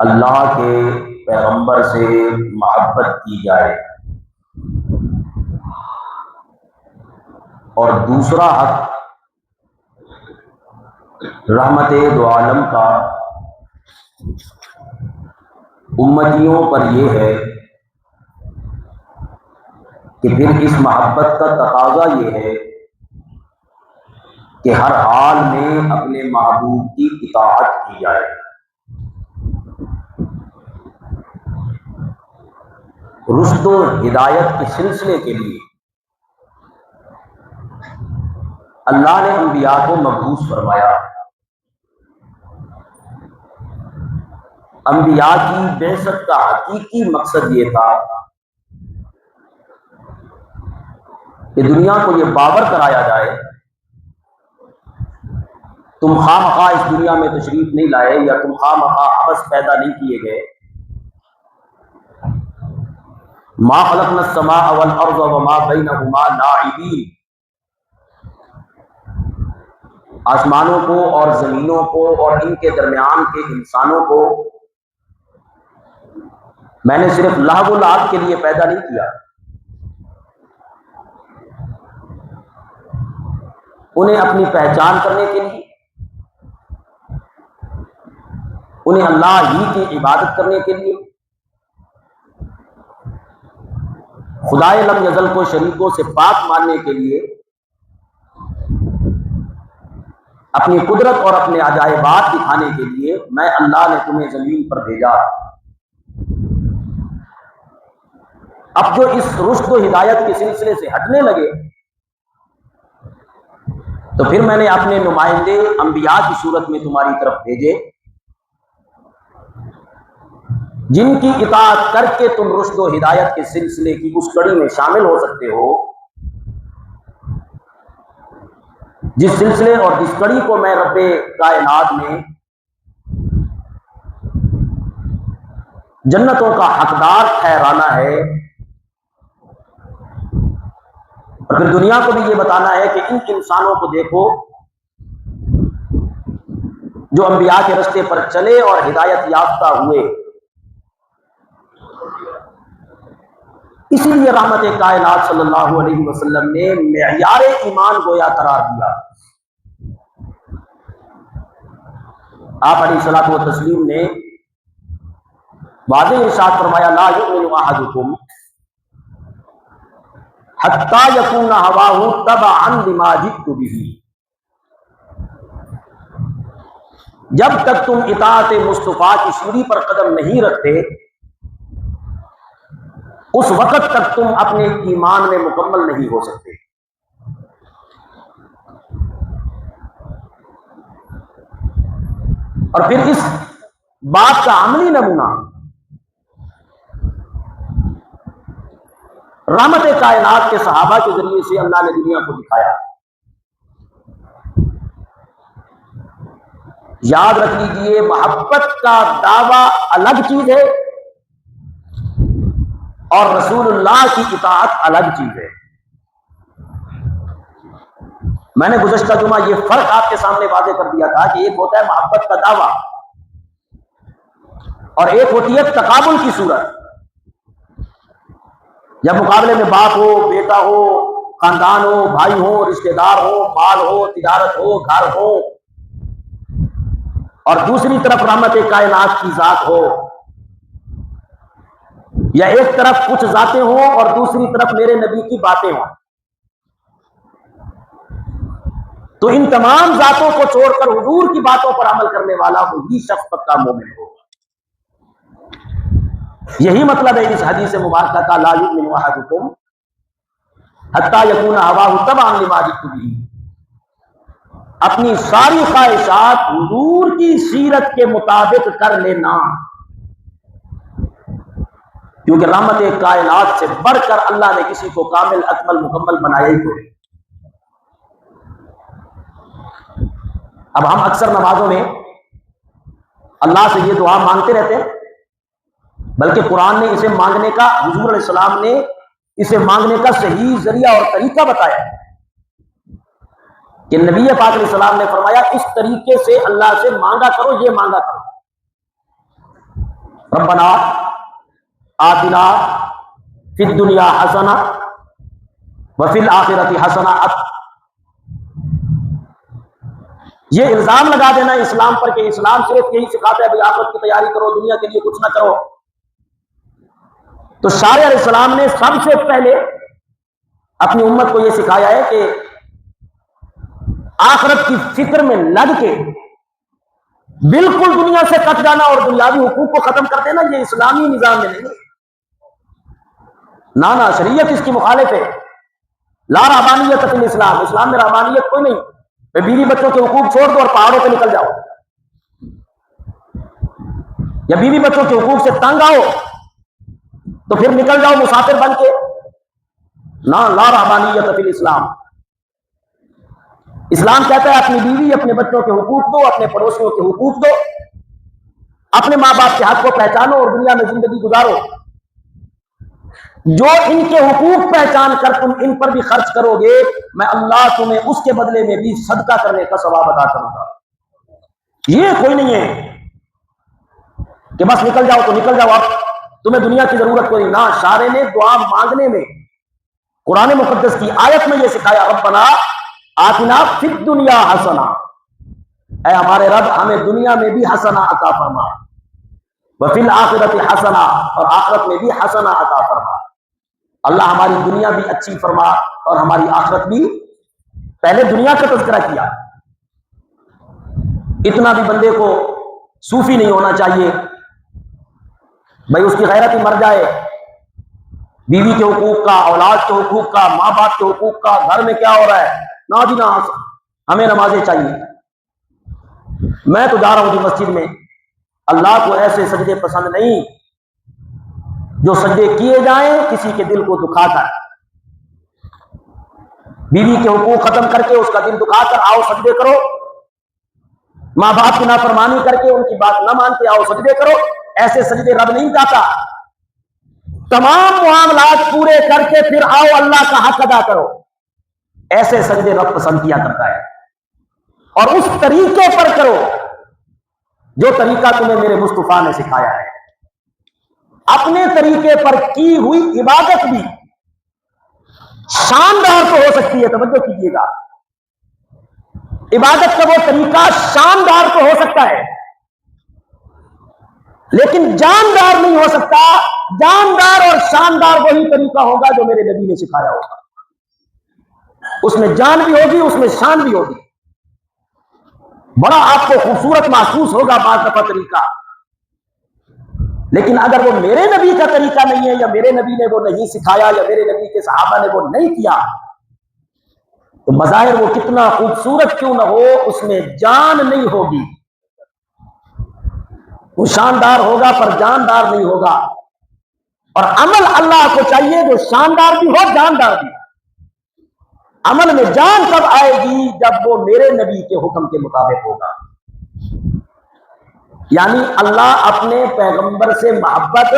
اللہ کے پیغمبر سے محبت کی جائے، اور دوسرا حق رحمت دو عالم کا امتیوں پر یہ ہے کہ پھر اس محبت کا تقاضا یہ ہے کہ ہر حال میں اپنے محبوب کی اطاعت کی جائے۔ رشد و ہدایت کے سلسلے کے لیے اللہ نے انبیاء کو مبعوث فرمایا۔ انبیاء کی بعثت کا حقیقی مقصد یہ تھا کہ دنیا کو یہ باور کرایا جائے تم خواہ مخواہ اس دنیا میں تشریف نہیں لائے، یا تم خواہ مخواہ عبث پیدا نہیں کیے گئے۔ ما خلقنا السماء والارض وما بینہما لاعبین، آسمانوں کو اور زمینوں کو اور ان کے درمیان کے انسانوں کو میں نے صرف لہو و لعب کے لیے پیدا نہیں کیا، انہیں اپنی پہچان کرنے کے لیے، انہیں اللہ ہی کی عبادت کرنے کے لیے، خدائے لم یزل کو شریکوں سے پاک ماننے کے لیے، اپنی قدرت اور اپنے عجائبات دکھانے کے لیے میں اللہ نے تمہیں زمین پر بھیجا۔ اب جو اس رشد و ہدایت کے سلسلے سے ہٹنے لگے تو پھر میں نے اپنے نمائندے انبیاء کی صورت میں تمہاری طرف بھیجے، جن کی اطاعت کر کے تم رشد و ہدایت کے سلسلے کی اس کڑی میں شامل ہو سکتے ہو، جس سلسلے اور جس کڑی کو میں رب کائنات نے جنتوں کا حقدار ٹھہرانا ہے، اور پھر دنیا کو بھی یہ بتانا ہے کہ ان انسانوں کو دیکھو جو انبیاء کے رستے پر چلے اور ہدایت یافتہ ہوئے۔ اسی لیے رحمت کائنات صلی اللہ علیہ وسلم نے معیار ایمان گویا قرار دیا۔ آپ علیہ الصلوۃ والتسلیم نے واضح ارشاد فرمایا، لا یؤمن احدکم حتی یکون ہواہ تبعا لما جئت بہ، جب تک تم اطاعت مصطفیٰ کی سیڑھی پر قدم نہیں رکھتے اس وقت تک تم اپنے ایمان میں مکمل نہیں ہو سکتے۔ اور پھر اس بات کا عملی نمونہ رحمت کائنات کے صحابہ کے ذریعے سے اللہ نے دنیا کو دکھایا۔ یاد رکھ لیجئے، محبت کا دعویٰ الگ چیز ہے اور رسول اللہ کی اطاعت الگ چیز ہے۔ میں نے گزشتہ جمعہ یہ فرق آپ کے سامنے واضح کر دیا تھا کہ ایک ہوتا ہے محبت کا دعویٰ اور ایک ہوتی ہے تقابل کی صورت، جب مقابلے میں باپ ہو، بیٹا ہو، خاندان ہو، بھائی ہو، رشتہ دار ہو، مال ہو، تجارت ہو، گھر ہو، اور دوسری طرف رحمت کائنات کی ذات ہو، یا ایک طرف کچھ ذاتیں ہوں اور دوسری طرف میرے نبی کی باتیں ہوں، تو ان تمام ذاتوں کو چھوڑ کر حضور کی باتوں پر عمل کرنے والا وہی شخص پکا مومن ہوگا۔ یہی مطلب ہے اس حدیث مبارکہ کا، لا یؤمن احدکم حتی یکون ہواہ تبعا لما جئت بہ، اپنی ساری خواہشات حضور کی سیرت کے مطابق کر لینا، کیونکہ رحمت کائنات سے بڑھ کر اللہ نے کسی کو کامل اکمل مکمل بنایا ہی کوئی۔ اب ہم اکثر نمازوں میں اللہ سے یہ دعا مانگتے رہتے ہیں، بلکہ قرآن نے اسے مانگنے کا، حضور علیہ السلام نے اسے مانگنے کا صحیح ذریعہ اور طریقہ بتایا کہ نبی پاک علیہ السلام نے فرمایا اس طریقے سے اللہ سے مانگا کرو، یہ مانگا کرو۔ ربنا آتنا فی الدنیا حسنہ وفی الآخرۃ حسنہ. یہ الزام لگا دینا اسلام پر کہ اسلام صرف یہی سکھاتا ہے بھائی آخرت کی تیاری کرو، دنیا کے لیے کچھ نہ کرو. تو شارع علیہ السلام نے سب سے پہلے اپنی امت کو یہ سکھایا ہے کہ آخرت کی فکر میں لگ کے بالکل دنیا سے کٹ جانا اور دنیاوی حقوق کو ختم کر دینا یہ اسلامی نظام میں نہیں ہے. نانا شریعت اس کی مخالف ہے. لا رحبانیت فی الاسلام، اسلام میں رحبانیت کوئی نہیں. بیوی بچوں کے حقوق چھوڑ دو اور پہاڑوں پہ نکل جاؤ، یا بیوی بچوں کے حقوق سے تنگ آؤ تو پھر نکل جاؤ مسافر بن کے. لا رحبانیت فی الاسلام. اسلام کہتا ہے اپنی بیوی اپنے بچوں کے حقوق دو، اپنے پڑوسیوں کے حقوق دو، اپنے ماں باپ کے حق کو پہچانو اور دنیا میں زندگی گزارو. جو ان کے حقوق پہچان کر تم ان پر بھی خرچ کرو گے میں اللہ تمہیں اس کے بدلے میں بھی صدقہ کرنے کا ثواب عطا کروں گا. یہ کوئی نہیں ہے کہ بس نکل جاؤ تو نکل جاؤ، اب تمہیں دنیا کی ضرورت کوئی نہ. شارع نے دعا مانگنے میں قرآن مقدس کی آیت میں یہ سکھایا ربنا آتنا فی الدنیا حسنہ، اے ہمارے رب ہمیں دنیا میں بھی حسنہ عطا فرما، وفی الآخرۃ حسنہ، اور آخرت میں بھی حسنہ عطا فرما. اللہ ہماری دنیا بھی اچھی فرما اور ہماری آخرت بھی. پہلے دنیا کا تذکرہ کیا. اتنا بھی بندے کو صوفی نہیں ہونا چاہیے بھائی اس کی غیرت ہی مر جائے. بیوی کے حقوق کا، اولاد کے حقوق کا، ماں باپ کے حقوق کا، گھر میں کیا ہو رہا ہے، نہ جی نہ، ہمیں نمازیں چاہیے. میں تو جا رہا ہوں جی مسجد میں. اللہ کو ایسے سجدے پسند نہیں جو سجدے کیے جائیں کسی کے دل کو دکھا کر. بیوی کے حقوق ختم کر کے اس کا دل دکھا کر آؤ سجدے کرو، ماں باپ کی نافرمانی کر کے ان کی بات نہ مان کے آؤ سجدے کرو. ایسے سجدے رب نہیں چاہتا. تمام معاملات پورے کر کے پھر آؤ اللہ کا حق ادا کرو. ایسے سجدے رب پسند کیا کرتا ہے. اور اس طریقے پر کرو جو طریقہ تمہیں میرے مصطفیٰ نے سکھایا ہے. اپنے طریقے پر کی ہوئی عبادت بھی شاندار تو ہو سکتی ہے، توجہ کیجیے گا، عبادت کا وہ طریقہ شاندار تو ہو سکتا ہے لیکن جاندار نہیں ہو سکتا. جاندار اور شاندار وہی طریقہ ہوگا جو میرے نبی نے سکھایا ہوگا. اس میں جان بھی ہوگی، اس میں شان بھی ہوگی. بڑا آپ کو خوبصورت محسوس ہوگا بعض دفعہ طریقہ، لیکن اگر وہ میرے نبی کا طریقہ نہیں ہے یا میرے نبی نے وہ نہیں سکھایا یا میرے نبی کے صحابہ نے وہ نہیں کیا تو بظاہر وہ کتنا خوبصورت کیوں نہ ہو اس میں جان نہیں ہوگی. وہ شاندار ہوگا پر جاندار نہیں ہوگا. اور عمل اللہ کو چاہیے جو شاندار بھی ہو جاندار بھی. عمل میں جان کب آئے گی جب وہ میرے نبی کے حکم کے مطابق ہوگا. یعنی اللہ اپنے پیغمبر سے محبت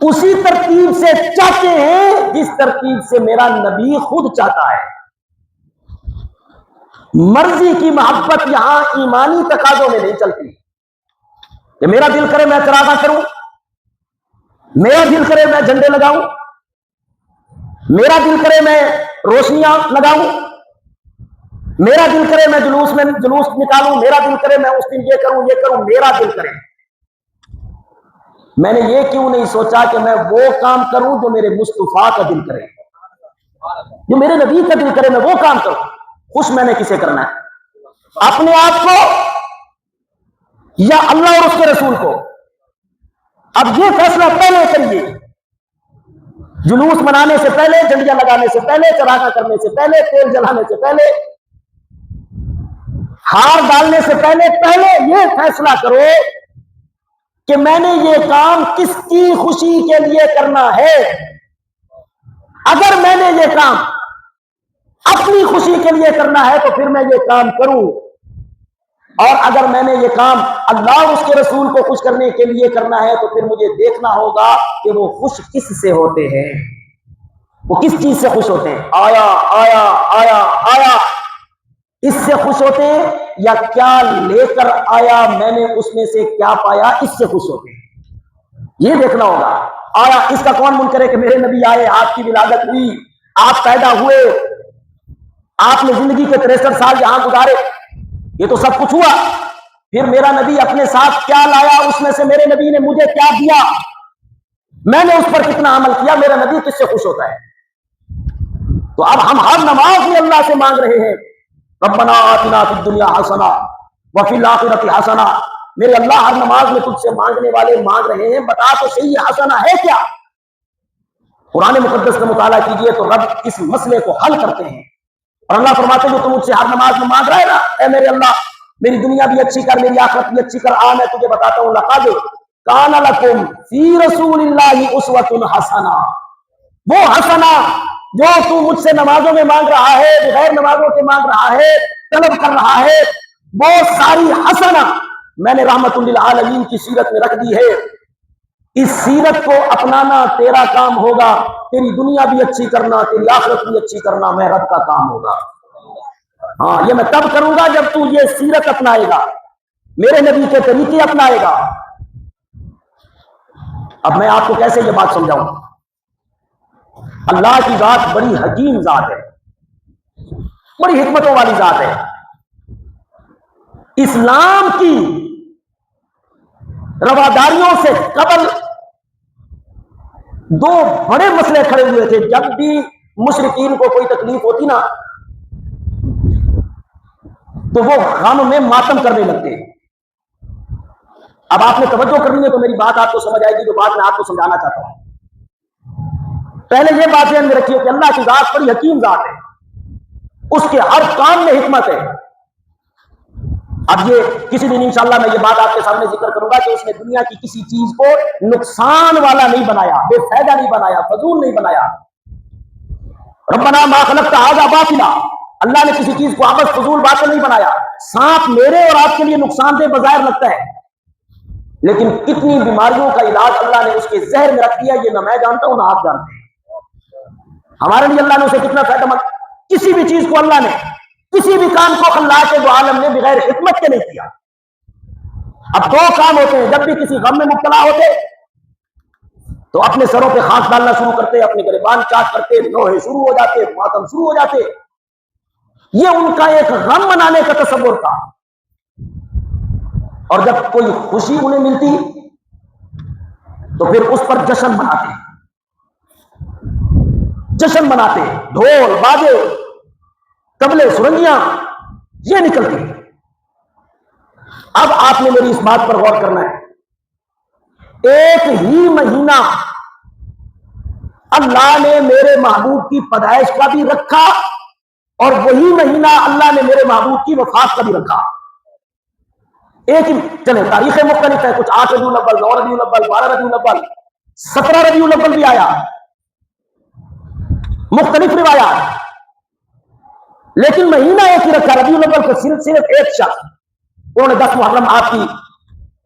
اسی ترتیب سے چاہتے ہیں جس ترتیب سے میرا نبی خود چاہتا ہے. مرضی کی محبت یہاں ایمانی تقاضوں میں نہیں چلتی کہ میرا دل کرے میں چراغاں کروں، میرا دل کرے میں جھنڈے لگاؤں، میرا دل کرے میں روشنیاں لگاؤں، میرا دل کرے میں جلوس نکالوں، میرا دل کرے میں اس دن یہ کروں، میرا دل کرے. میں نے یہ کیوں نہیں سوچا کہ میں وہ کام کروں جو میرے مصطفیٰ کا دل کرے، جو میرے نبی کا دل کرے میں وہ کام کروں. خوش میں نے کسے کرنا ہے، اپنے آپ کو یا اللہ اور اس کے رسول کو؟ اب یہ فیصلہ پہلے کریے. جلوس منانے سے پہلے، جھنڈیاں لگانے سے پہلے، چراغاں کرنے سے پہلے، تیل جلانے سے پہلے، ہار ڈالنے سے پہلے یہ فیصلہ کرو کہ میں نے یہ کام کس کی خوشی کے لیے کرنا ہے. اگر میں نے یہ کام اپنی خوشی کے لیے کرنا ہے تو پھر میں یہ کام کروں، اور اگر میں نے یہ کام اللہ اور اس کے رسول کو خوش کرنے کے لیے کرنا ہے تو پھر مجھے دیکھنا ہوگا کہ وہ خوش کس سے ہوتے ہیں، وہ کس چیز سے خوش ہوتے ہیں. آیا اس سے خوش ہوتے ہیں یا کیا لے کر آیا میں نے اس میں سے کیا پایا اس سے خوش ہوتے ہیں. یہ دیکھنا ہوگا. آیا اس کا کون منکر ہے کہ میرے نبی آئے, آپ کی ولادت ہوئی, آپ پیدا ہوئے, آپ نے زندگی کے 63 سال یہاں گزارے, یہ تو سب کچھ ہوا. پھر میرا نبی اپنے ساتھ کیا لایا, اس میں سے میرے نبی نے مجھے کیا دیا, میں نے اس پر کتنا عمل کیا, میرا نبی کس سے خوش ہوتا ہے. تو اب ہم ہر نماز میں اللہ سے مانگ رہے ہیں ربنا آتنا فی الدنیا حسنہ وفی الآخرۃ حسنہ. میرے اللہ ہر نماز میں تجھ سے مانگنے والے مانگ رہے ہیں, بتا تو صحیح یہ حسنہ ہے کیا. قرآن مقدس کا مطالعہ کیجئے تو رب اس مسئلے کو حل کرتے ہیں, اور اللہ فرماتے ہیں جو تم مجھ سے ہر نماز میں مانگ رہے نا, اے میرے اللہ میری دنیا بھی اچھی کر, میری آخرت بھی اچھی کر. میں تجھے بتاتا ہوں, لقد کان لکم فی رسول اللہ اسوۃ حسنہ. وہ حسنہ جو تو مجھ سے نمازوں میں مانگ رہا ہے, بغیر نمازوں کے مانگ رہا ہے, طلب کر رہا ہے, وہ ساری حسنہ میں نے رحمت للعالمین کی سیرت میں رکھ دی ہے. اس سیرت کو اپنانا تیرا کام ہوگا, تیری دنیا بھی اچھی کرنا, تیری آخرت بھی اچھی کرنا میں رب کا کام ہوگا. ہاں یہ میں تب کروں گا جب تو یہ سیرت اپنائے گا, میرے نبی کے طریقے اپنائے گا. اب میں آپ کو کیسے یہ بات سمجھاؤں. اللہ کی ذات بڑی حکیم ذات ہے, بڑی حکمتوں والی ذات ہے. اسلام کی رواداریوں سے قبل دو بڑے مسئلے کھڑے ہوئے تھے. جب بھی مشرکین کو کوئی تکلیف ہوتی نا تو وہ غم میں ماتم کرنے لگتے. اب آپ نے توجہ کرنی ہے تو میری بات آپ کو سمجھ آئے گی جو بات میں آپ کو سمجھانا چاہتا ہوں. پہلے یہ بات ذہن میں رکھیے کہ اللہ کی ذات بڑی حکیم ذات ہے, اس کے ہر کام میں حکمت ہے. اب یہ کسی دن انشاءاللہ میں یہ بات آپ کے سامنے ذکر کروں گا کہ اس نے دنیا کی کسی چیز کو نقصان والا نہیں بنایا, بے فائدہ نہیں بنایا, فضول نہیں بنایا. ربنا ما خلقت ھذا باطلا, اللہ نے کسی چیز کو عبث فضول باطل نہیں بنایا. سانپ میرے اور آپ کے لیے نقصان دہ بظاہر لگتا ہے, لیکن کتنی بیماریوں کا علاج اللہ نے اس کے ذہن میں رکھ دیا, یہ نہ میں جانتا ہوں نہ آپ جانتے ہیں. ہمارے لیے اللہ نے اسے کتنا فائدہ مند, کسی بھی چیز کو اللہ نے, کسی بھی کام کو اللہ کے دو عالم نے بغیر حکمت کے نہیں کیا. اب دو کام ہوتے ہیں, جب بھی کسی غم میں مبتلا ہوتے تو اپنے سروں پہ خاک ڈالنا شروع کرتے, اپنے گریبان چاٹ کرتے, لوہے شروع ہو جاتے, ماتم شروع ہو جاتے. یہ ان کا ایک غم منانے کا تصور تھا. اور جب کوئی خوشی انہیں ملتی تو پھر اس پر جشن مناتے, جشن مناتے, ڈھول باجے طبلے سرنگیاں یہ نکلتی. اب آپ نے میری اس بات پر غور کرنا ہے, ایک ہی مہینہ اللہ نے میرے محبوب کی پیدائش کا بھی رکھا اور وہی مہینہ اللہ نے میرے محبوب کی وفات کا بھی رکھا. ایک ہی, چلے تاریخیں مختلف ہے, کچھ 8 ربیع الاول, 9 ربیع الاول, 12 ربیع الاول, 17 ربیع الاول بھی آیا, مختلف روایات, لیکن مہینہ ایک ہی رکھا. ربیع الاول کو صرف ایک شخص, انہوں نے 10 محرم آپ کی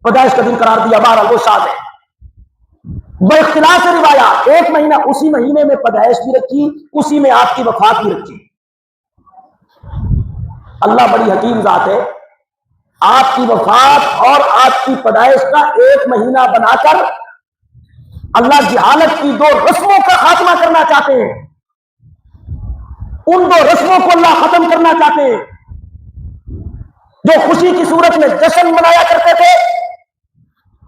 پیدائش کا دن قرار دیا. 12 وہ شاد ہے. باختلاف روایات ایک مہینہ, اسی مہینے میں پیدائش بھی رکھی, اسی میں آپ کی وفات بھی رکھی. اللہ بڑی حکیم ذات ہے, آپ کی وفات اور آپ کی پیدائش کا ایک مہینہ بنا کر اللہ جہالت کی 2 رسموں کا خاتمہ کرنا چاہتے ہیں. ان 2 رسموں کو اللہ ختم کرنا چاہتے ہیں. جو خوشی کی صورت میں جشن منایا کرتے تھے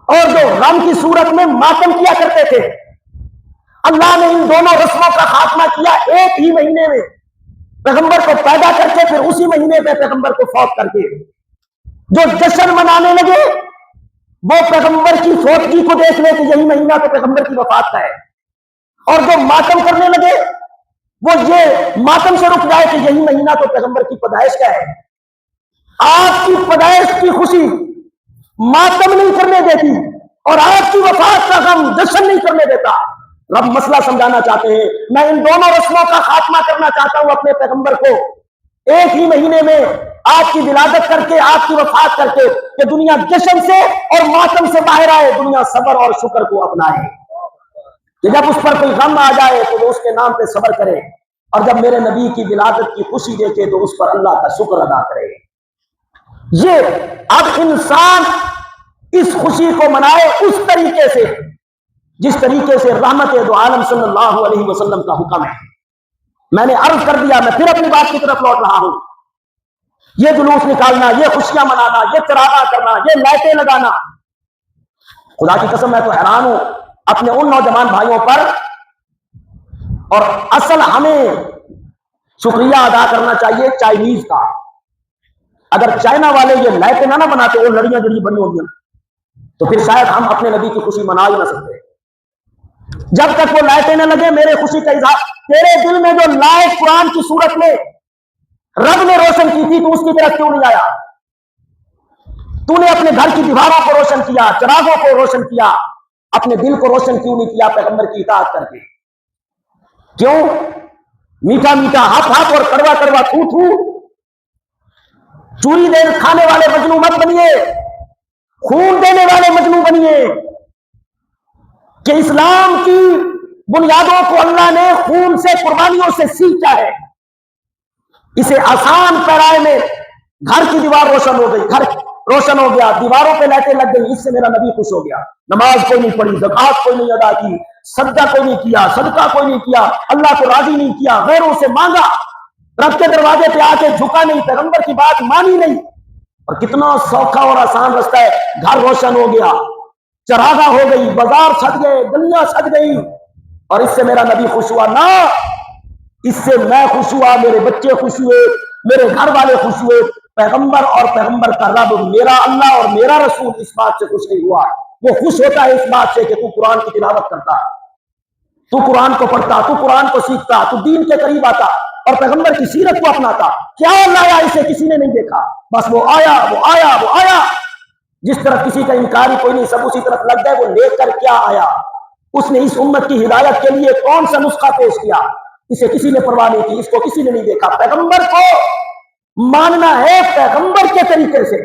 اور جو غم کی صورت میں ماتم کیا کرتے تھے, اللہ نے ان دونوں رسموں کا خاتمہ کیا ایک ہی مہینے میں, پیغمبر کو پیدا کر کے پھر اسی مہینے میں پیغمبر کو فوت کر کے. جو جشن منانے لگے وہ پیغمبر کی فوتگی کو دیکھ لے کہ یہی مہینہ تو پیغمبر کی وفات کا ہے, اور جو ماتم کرنے لگے وہ یہ ماتم سے رک جائے کہ یہی مہینہ تو پیغمبر کی پیدائش کا ہے. آپ کی پیدائش کی خوشی ماتم نہیں کرنے دیتی اور آپ کی وفات کا غم جشن نہیں کرنے دیتا. رب مسئلہ سمجھانا چاہتے ہیں, میں ان دونوں رسموں کا خاتمہ کرنا چاہتا ہوں اپنے پیغمبر کو ایک ہی مہینے میں آپ کی ولادت کر کے, آپ کی وفات کر کے, کہ دنیا جشن سے اور ماتم سے باہر آئے, دنیا صبر اور شکر کو اپنائے. کہ جب اس پر کوئی غم آ جائے تو وہ اس کے نام پہ صبر کرے, اور جب میرے نبی کی ولادت کی خوشی دیکھے تو اس پر اللہ کا شکر ادا کرے. یہ اب انسان اس خوشی کو منائے اس طریقے سے جس طریقے سے رحمت دو عالم صلی اللہ علیہ وسلم کا حکم ہے۔ میں نے عرض کر دیا، میں پھر اپنی بات کی طرف لوٹ رہا ہوں۔ یہ جلوس نکالنا، یہ خوشیاں منانا، یہ چراغاں کرنا، یہ لائٹیں لگانا، خدا کی قسم میں تو حیران ہوں اپنے ان نوجوان بھائیوں پر۔ اور اصل ہمیں شکریہ ادا کرنا چاہیے چائنیز کا۔ اگر چائنا والے یہ لائٹیں نہ بناتے، وہ لڑیاں جڑی بنی ہوگی، تو پھر شاید ہم اپنے نبی کی خوشی منا ہی نہ سکتے۔ جب تک وہ لائٹیں نہ لگے میرے خوشی کا اظہار، تیرے دل میں جو لائٹ قرآن کی صورت میں رب نے روشن کی تھی، تو اس کی طرف کیوں نہیں آیا؟ تو نے اپنے گھر کی دیواروں کو روشن کیا، چراغوں کو روشن کیا، اپنے دل کو روشن کیوں نہیں کیا پیغمبر کی اطاعت کر کے؟ کیوں؟ میٹھا میٹھا ہاتھ ہاتھ اور کڑوا کڑوا تھو تھو، چوری دے کھانے والے مجنو مت بنیے، خون دینے والے مجنو بنیے کہ اسلام کی بنیادوں کو اللہ نے خون سے، قربانیوں سے سینچا ہے۔ اسے آسان پیرائے میں گھر کی دیوار روشن ہو گئی، گھر روشن ہو گیا، دیواروں پہ لائٹیں لگ گئی، اس سے میرا نبی خوش ہو گیا۔ نماز کوئی نہیں پڑھی، زکات کوئی نہیں ادا کی، سجدہ کوئی نہیں کیا، صدقہ کوئی نہیں کیا، اللہ کو راضی نہیں کیا، غیروں سے مانگا، رب کے دروازے پہ آ کے جھکا نہیں، پیغمبر کی بات مانی نہیں۔ اور کتنا سوکھا اور آسان رستہ ہے، گھر روشن ہو گیا، چراغاں ہو گئی، بازار سج گئے، گلیاں سج گئی، اور اس سے میرا نبی خوش ہوا؟ نہ، اس سے میں خوش ہوا، میرے بچے خوش ہوئے، میرے گھر والے خوش ہوئے۔ پیغمبر اور پیغمبر کا رب میرا اللہ اور میرا رسول اس بات سے خوش نہیں ہوا، وہ خوش ہوتا ہے اس بات سے کہ تو قرآن کی تلاوت کرتا، تو قرآن کو پڑھتا، تو قرآن کو سیکھتا، تو دین کے قریب آتا اور پیغمبر کی سیرت کو اپناتا۔ کیا لایا اسے کسی نے نہیں دیکھا، بس وہ آیا وہ آیا وہ آیا۔ جس طرف کسی کا انکار ہی کوئی نہیں، سب اسی طرف لگ گئے۔ وہ لے کر کیا آیا؟ اس نے اس امت کی ہدایت کے لیے کون سا نسخہ پیش کیا؟ اسے کسی نے پرواہ نہیں کی، اس کو کسی نے نہیں دیکھا۔ پیغمبر کو ماننا ہے پیغمبر کے طریقے سے،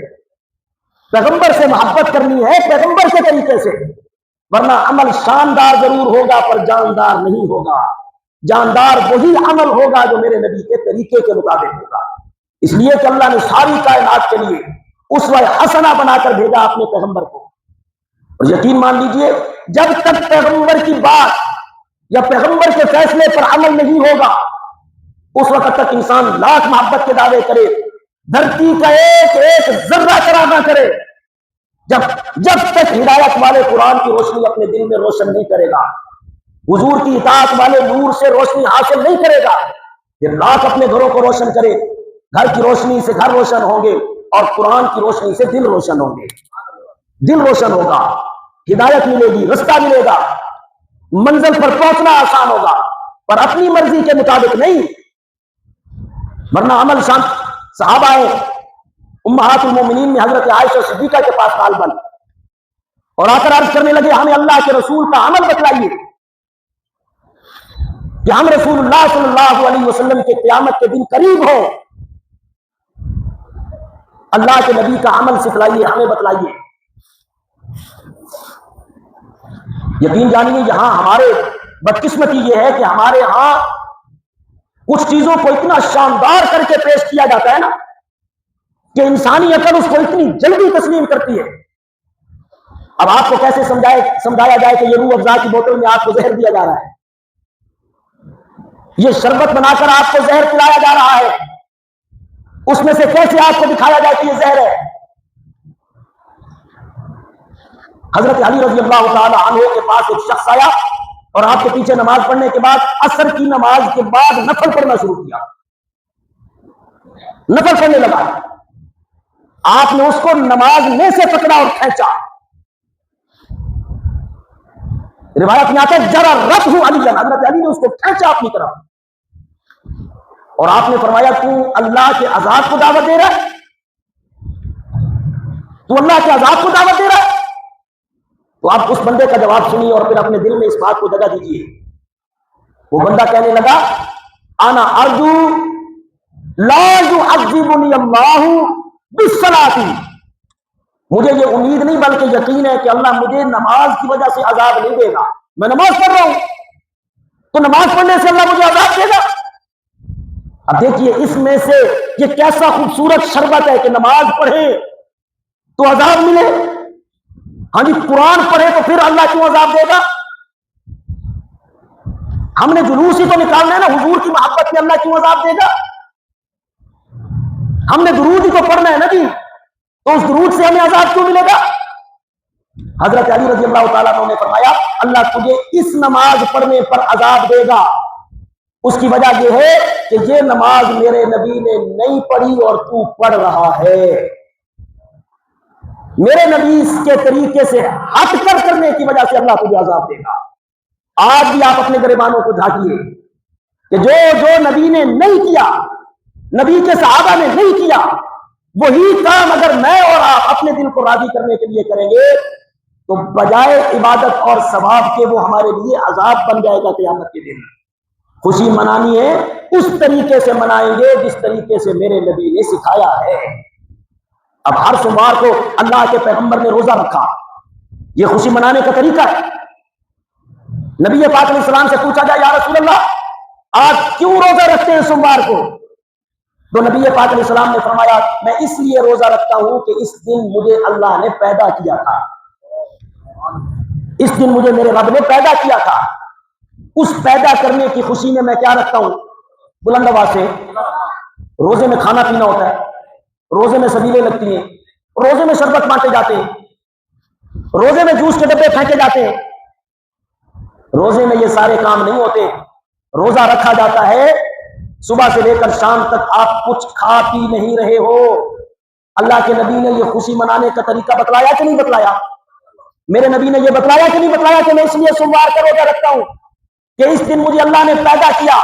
پیغمبر سے محبت کرنی ہے پیغمبر کے طریقے سے، ورنہ عمل شاندار ضرور ہوگا پر جاندار نہیں ہوگا۔ جاندار وہی عمل ہوگا جو میرے نبی کے طریقے کے مطابق ہوگا۔ اس لیے کہ اللہ نے ساری کائنات کے لیے اسوہ حسنہ بنا کر بھیجا اپنے پیغمبر کو۔ اور یقین مان لیجئے، جب تک پیغمبر کی بات یا پیغمبر کے فیصلے پر عمل نہیں ہوگا، اس وقت تک انسان لاکھ محبت کے دعوے کرے، دھرتی کا ایک ایک ذرہ کرا نہ کرے، جب تک ہدایت والے قرآن کی روشنی اپنے دل میں روشن نہیں کرے گا، حضور کی اطاعت والے نور سے روشنی حاصل نہیں کرے گا، پھر لاکھ اپنے گھروں کو روشن کرے، گھر کی روشنی سے گھر روشن ہوں گے اور قرآن کی روشنی سے دل روشن ہوں گے۔ دل روشن ہوگا، ہدایت ملے گی، رستہ ملے گا، منزل پر پہنچنا آسان ہوگا، پر اپنی مرضی کے مطابق نہیں۔ ورنہ عمل شان صحابہ امہات المومنین میں حضرت عائشہ صدیقہ کے پاس حال بن اور آ کر عرض کرنے لگے، ہمیں اللہ کے رسول کا عمل بتلائیے کہ ہم رسول اللہ صلی اللہ علیہ وسلم کے قیامت کے دن قریب ہوں، اللہ کے نبی کا عمل سکھلائیے، ہمیں بتلائیے۔ یقین جانیے، یہاں ہمارے بدقسمتی یہ ہے کہ ہمارے ہاں کچھ چیزوں کو اتنا شاندار کر کے پیش کیا جاتا ہے نا کہ انسانی عقل اس کو اتنی جلدی تسلیم کرتی ہے۔ اب آپ کو کیسے سمجھایا جائے کہ یہ روح افزا کی بوتل میں آپ کو زہر دیا جا رہا ہے، یہ شربت بنا کر آپ کو زہر پلایا جا رہا ہے، اس میں سے کیسے آپ کو دکھایا جائے کہ یہ زہر ہے؟ حضرت علی رضی اللہ تعالی عنہ کے پاس ایک شخص آیا اور آپ کے پیچھے نماز پڑھنے کے بعد عصر کی نماز کے بعد نفل پڑھنا شروع کیا، نفل پڑھنے لگا۔ آپ نے اس کو نماز میں سے پکڑا اور کھینچا۔ روایت میں آتا ہے جرا رفع علی، حضرت علی نے اس کو کھینچا اپنی طرف اور آپ نے فرمایا، تو اللہ کے عذاب کو دعوت دے رہا ہے، تو اللہ کے عذاب کو دعوت دے رہا ہے؟ تو آپ اس بندے کا جواب سنیے اور پھر اپنے دل میں اس بات کو جگہ دیجیے۔ وہ بندہ کہنے لگا، انا ارجو لا يعذبني اللہ بالصلاۃ، مجھے یہ امید نہیں بلکہ یقین ہے کہ اللہ مجھے نماز کی وجہ سے عذاب نہیں دے گا۔ میں نماز پڑھ رہا ہوں تو نماز پڑھنے سے اللہ مجھے عذاب دے گا؟ اب دیکھیے اس میں سے یہ کیسا خوبصورت شربت ہے کہ نماز پڑھے تو عذاب ملے، ہاں جی قرآن پڑھے تو پھر اللہ کیوں عذاب دے گا؟ ہم نے جلوس ہی تو نکالنا ہے نا، حضور کی محبت میں اللہ کیوں عذاب دے گا؟ ہم نے درود ہی تو پڑھنا ہے نا جی، تو اس درود سے ہمیں عذاب کیوں ملے گا؟ حضرت علی رضی اللہ تعالیٰ عنہ نے فرمایا اللہ تجھے اس نماز پڑھنے پر عذاب دے گا، اس کی وجہ یہ ہے کہ یہ نماز میرے نبی نے نہیں پڑھی اور تو پڑھ رہا ہے، میرے نبی کے طریقے سے ہٹ کر کرنے کی وجہ سے اللہ تجھے عذاب دے گا۔ آج بھی آپ اپنے گریبانوں کو جھانکیے کہ جو نبی نے نہیں کیا، نبی کے صحابہ نے نہیں کیا، وہی کام اگر میں اور آپ اپنے دل کو راضی کرنے کے لیے کریں گے تو بجائے عبادت اور ثواب کے وہ ہمارے لیے عذاب بن جائے گا قیامت کے دن۔ خوشی منانی ہے اس طریقے سے منائیں گے جس طریقے سے میرے نبی نے سکھایا ہے۔ اب ہر سوموار کو اللہ کے پیغمبر نے روزہ رکھا، یہ خوشی منانے کا طریقہ ہے۔ نبی پاک علیہ السلام سے پوچھا جائے یا رسول اللہ آپ کیوں روزہ رکھتے ہیں سوموار کو؟ تو نبی پاک علیہ السلام نے فرمایا میں اس لیے روزہ رکھتا ہوں کہ اس دن مجھے اللہ نے پیدا کیا تھا، اس دن مجھے میرے رب نے پیدا کیا تھا، اس پیدا کرنے کی خوشی میں کیا رکھتا ہوں؟ بلند آواز سے روزے میں کھانا پینا ہوتا ہے، روزے میں سبیلیں لگتی ہیں، روزے میں شربت بانٹے جاتے ہیں، روزے میں جوس کے ڈبے پھینکے جاتے ہیں، روزے میں یہ سارے کام نہیں ہوتے۔ روزہ رکھا جاتا ہے صبح سے لے کر شام تک آپ کچھ کھا پی نہیں رہے ہو۔ اللہ کے نبی نے یہ خوشی منانے کا طریقہ بتلایا کہ نہیں بتلایا؟ میرے نبی نے یہ بتلایا کہ نہیں بتلایا کہ میں اس لیے سوموار کا روزہ رکھتا ہوں کہ اس دن مجھے اللہ نے پیدا کیا؟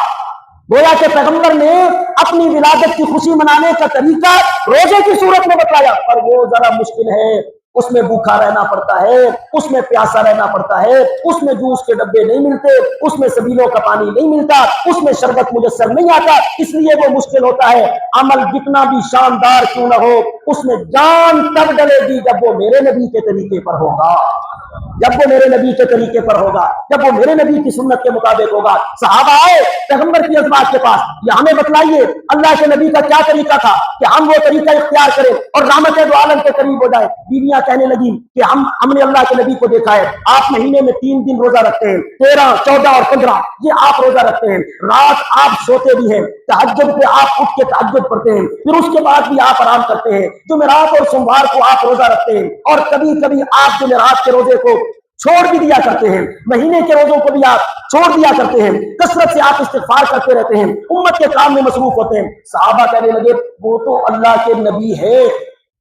گویا کہ پیغمبر نے اپنی ولادت کی خوشی منانے کا طریقہ روزے کی صورت میں بتلایا، پر وہ ذرا مشکل ہے، اس میں بھوکا رہنا پڑتا ہے، اس میں پیاسا رہنا پڑتا ہے، اس میں جوس کے ڈبے نہیں ملتے، اس میں سبیلوں کا پانی نہیں ملتا، اس میں شربت میسر نہیں آتا، اس لیے وہ مشکل ہوتا ہے۔ عمل جتنا بھی شاندار کیوں نہ ہو اس میں جان تب ڈلے گی جب وہ میرے نبی کے طریقے پر ہوگا، جب وہ میرے نبی کے طریقے پر ہوگا، جب وہ میرے نبی کی سنت کے مطابق ہوگا۔ صحابہ آئے پیغمبر کی ازواج کے پاس، یہ ہمیں بتلائیے اللہ کے نبی کا کیا طریقہ تھا کہ ہم وہ طریقہ اختیار کریں اور رحمت دو عالم کے قریب ہو جائے۔ بیویاں کہنے لگی کہ ہم نے اللہ کے نبی کو دیکھا ہے آپ مہینے میں 3 دن روزہ رکھتے ہیں، 13، 14 اور 15 یہ آپ روزہ رکھتے ہیں، رات آپ سوتے بھی ہیں، تہجد پہ آپ اٹھ کے تہجد پڑھتے ہیں، پھر اس کے بعد بھی آپ آرام کرتے ہیں، جمعرات اور سوموار کو آپ روزہ رکھتے ہیں، اور کبھی کبھی آپ جمعرات کے روزے کو چھوڑ بھی دیا کرتے ہیں، مہینے کے روزوں کو بھی آپ چھوڑ دیا کرتے ہیں، کثرت سے آپ استغفار کرتے رہتے ہیں، امت کے کام میں مصروف ہوتے ہیں۔ صحابہ کہنے لگے وہ تو اللہ کے نبی ہے،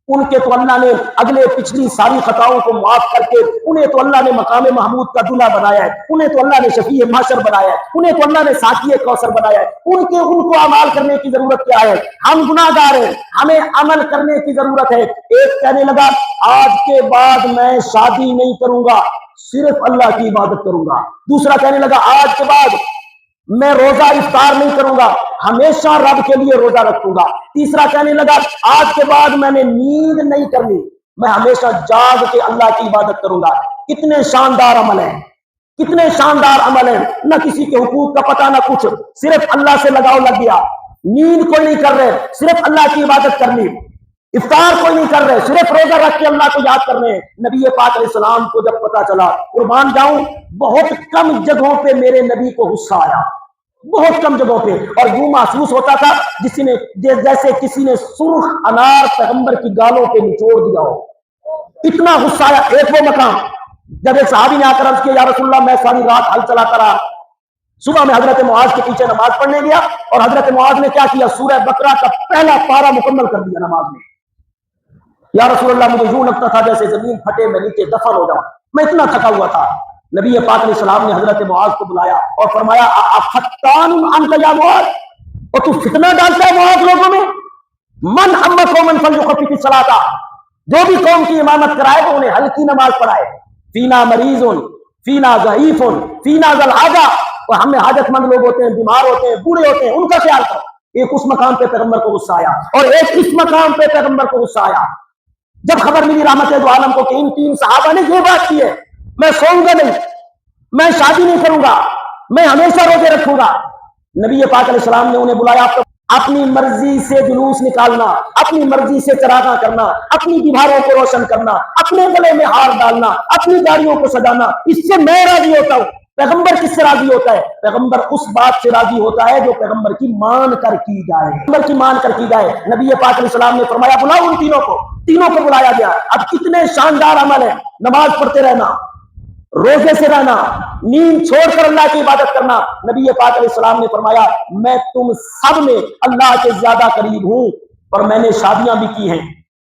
ان کے تو اللہ نے اگلے پچھلی ساری خطاؤں کو معاف کر کے انہیں تو اللہ نے مقام محمود کا دلہا بنایا ہے، انہیں تو اللہ نے شفیع محشر بنایا ہے، انہیں تو اللہ نے ساقی کوثر بنایا ہے، ان کو اعمال کرنے کی ضرورت کیا ہے؟ ہم گناہ گار ہیں، ہمیں عمل کرنے کی ضرورت ہے۔ ایک کہنے لگا آج کے بعد میں شادی نہیں کروں گا، صرف اللہ کی عبادت کروں گا۔ دوسرا کہنے لگا آج کے بعد میں روزہ افطار نہیں کروں گا، ہمیشہ رب کے لیے روزہ رکھوں گا۔ تیسرا کہنے لگا آج کے بعد میں نے نیند نہیں کرنی، میں ہمیشہ جاگ کے اللہ کی عبادت کروں گا۔ کتنے شاندار عمل ہیں، کتنے شاندار عمل ہیں، نہ کسی کے حقوق کا پتہ نہ کچھ، صرف اللہ سے لگاؤ لگ گیا۔ نیند کوئی نہیں کر رہے، صرف اللہ کی عبادت کرنی۔ افطار کوئی نہیں کر رہے، صرف روزہ رکھ کے اللہ کو یاد کر رہے ہیں۔ نبی پاک علیہ السلام کو جب پتا چلا، قربان جاؤں بہت کم جگہوں پہ میرے نبی کو غصہ آیا، بہت کم جگہوں پہ، اور یوں محسوس ہوتا تھا جیسے کسی نے سرخ انار پیغمبر کی گالوں پہ نچوڑ دیا ہو، اتنا غصہ آیا۔ ایک وہ مقام جب ایک صحابی نے آ کر عرض کیا یا رسول اللہ میں ساری رات ہل چلاتا رہا، صبح میں حضرت معاذ کے پیچھے نماز پڑھنے گیا اور حضرت معاذ نے کیا کیا؟ سورہ بقرہ کا پہلا پارہ مکمل کر دیا نماز میں۔ یا رسول اللہ مجھے یوں لگتا تھا جیسے زمین پھٹے میں نیچے دفن ہو جاؤں، میں اتنا تھکا ہوا تھا۔ نبی پاک علیہ السلام نے حضرت معاذ کو بلایا اور فرمایا افتان انت یا معاذ، اور تو فتنہ ڈالتا ہے معاذ لوگوں میں؟ من اما قوما فلیخفف الصلاۃ، جو بھی قوم کی امامت کرائے تو انہیں ہلکی نماز پڑھائے۔ فینا مریض فینا ضعیف فینا ذو الحاجہ، اور ہم میں حاجت مند لوگ ہوتے ہیں، بیمار ہوتے ہیں، بوڑھے ہوتے ہیں، ان کا خیال کرو۔ ایک اس مقام پہ پیغمبر کو غصہ آیا اور ایک اس مقام پہ پیغمبر کو غصہ آیا جب خبر ملی رحمت دو عالم کو کہ ان 3 صحابہ نے یہ بات کی ہے، میں سوؤں گا نہیں، میں شادی نہیں کروں گا، میں ہمیشہ روزے رکھوں گا۔ نبی پاک علیہ السلام نے انہیں بلایا، آپ اپنی مرضی سے جلوس نکالنا، اپنی مرضی سے چراغاں کرنا، اپنی دیواروں کو روشن کرنا، اپنے گلے میں ہار ڈالنا، اپنی گاڑیوں کو سجانا، اس سے میں راضی ہوتا ہوں۔ پیغمبر کس سے راضی ہوتا ہے؟ پیغمبر اس بات سے راضی ہوتا ہے جو پیغمبر کی مان کر کی جائے، پیغمبر کی مان کر کی جائے۔ نبی پاک علیہ السلام نے فرمایا بلاؤ ان تینوں کو بلایا گیا۔ اب کتنے شاندار عمل ہے، نماز پڑھتے رہنا، روزے سے رہنا، نیند چھوڑ کر اللہ کی عبادت کرنا۔ نبی پاک علیہ السلام نے فرمایا میں تم سب میں اللہ کے زیادہ قریب ہوں، اور میں نے شادیاں بھی کی ہیں،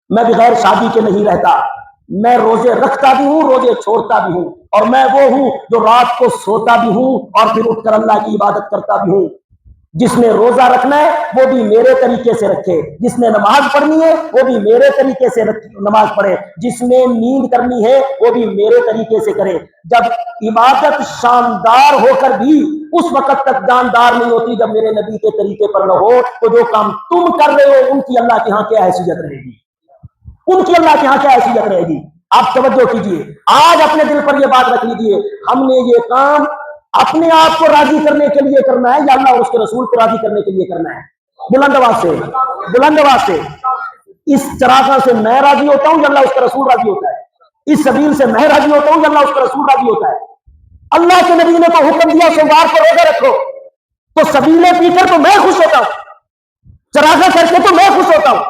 میں بغیر شادی کے نہیں رہتا، میں روزے رکھتا بھی ہوں، روزے چھوڑتا بھی ہوں، اور میں وہ ہوں جو رات کو سوتا بھی ہوں اور پھر اٹھ کر اللہ کی عبادت کرتا بھی ہوں۔ جس نے روزہ رکھنا ہے وہ بھی میرے طریقے سے رکھے، جس نے نماز پڑھنی ہے وہ بھی میرے طریقے سے نماز پڑھے، جس نے نیند کرنی ہے وہ بھی میرے طریقے سے کرے۔ جب عبادت شاندار ہو کر بھی اس وقت تک جاندار نہیں ہوتی جب میرے نبی کے طریقے پر نہ ہو، تو جو کام تم کر رہے ہو ان کی اللہ کے ہاں کیا حیثیت رہے گی، ان کی اللہ کے ہاں کیا حیثیت رہے گی۔ آپ توجہ کیجئے، آج اپنے دل پر یہ بات رکھ لیجئے، ہم نے یہ کام اپنے آپ کو راضی کرنے کے لیے کرنا ہے یا اللہ اور اس کے رسول کو راضی کرنے کے لیے کرنا ہے؟ بلند آواز سے، بلند آواز سے۔ اس چراغاں سے میں راضی ہوتا ہوں یا اللہ اس کا رسول راضی ہوتا ہے؟ اس سبیل سے میں راضی ہوتا ہوں یا اللہ اس کا رسول راضی ہوتا ہے؟ اللہ کے نبی نے تو حکم دیا سوموار کو روزہ رکھو، تو سبیلیں پی کر تو میں خوش ہوتا ہوں، چراغاں کر کے تو میں خوش ہوتا ہوں،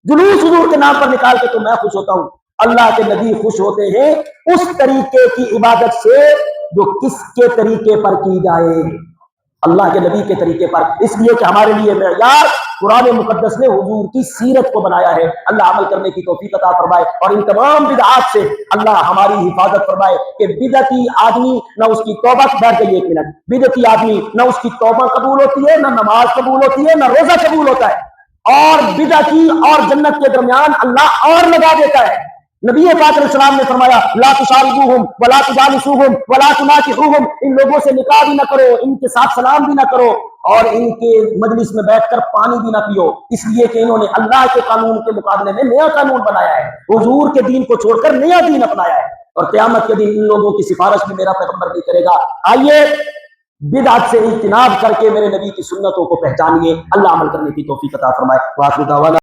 جلوس حضور کے نام پر نکال کے تو میں خوش ہوتا ہوں۔ اللہ کے نبی خوش ہوتے ہیں اس طریقے کی عبادت سے جو کس کے طریقے پر کی جائے؟ اللہ کے نبی کے طریقے پر۔ اس لیے کہ ہمارے لیے معیار قرآن مقدس نے حضور کی سیرت کو بنایا ہے۔ اللہ عمل کرنے کی توفیق عطا فرمائے اور ان تمام بدعات سے اللہ ہماری حفاظت فرمائے کہ بدعتی آدمی نہ اس کی توبہ، بیٹھ جائیے ایک منٹ، بدعتی آدمی نہ اس کی توبہ قبول ہوتی ہے، نہ نماز قبول ہوتی ہے، نہ روزہ قبول ہوتا ہے، اور بدعتی اور جنت کے درمیان اللہ اور لگا دیتا ہے۔ نبی پاک علیہ السلام نے فرمایا لا تشاربوہم ولا تجالسوہم ولا تناکحوہم، ان لوگوں سے نکاح بھی نہ کرو، ان کے ساتھ سلام بھی نہ کرو، اور ان کے مجلس میں بیٹھ کر پانی بھی نہ پیو، اس لیے کہ انہوں نے اللہ کے قانون کے مقابلے میں نیا قانون بنایا ہے، حضور کے دین کو چھوڑ کر نیا دین اپنایا ہے، اور قیامت کے دن ان لوگوں کی سفارش بھی میرا پیغمبر نہیں کرے گا۔ آئیے بدعت سے اجتناب کر کے میرے نبی کی سنتوں کو پہچانیے۔ اللہ عمل کرنے کی توفیق عطا فرمائے۔ وآخر دعوانا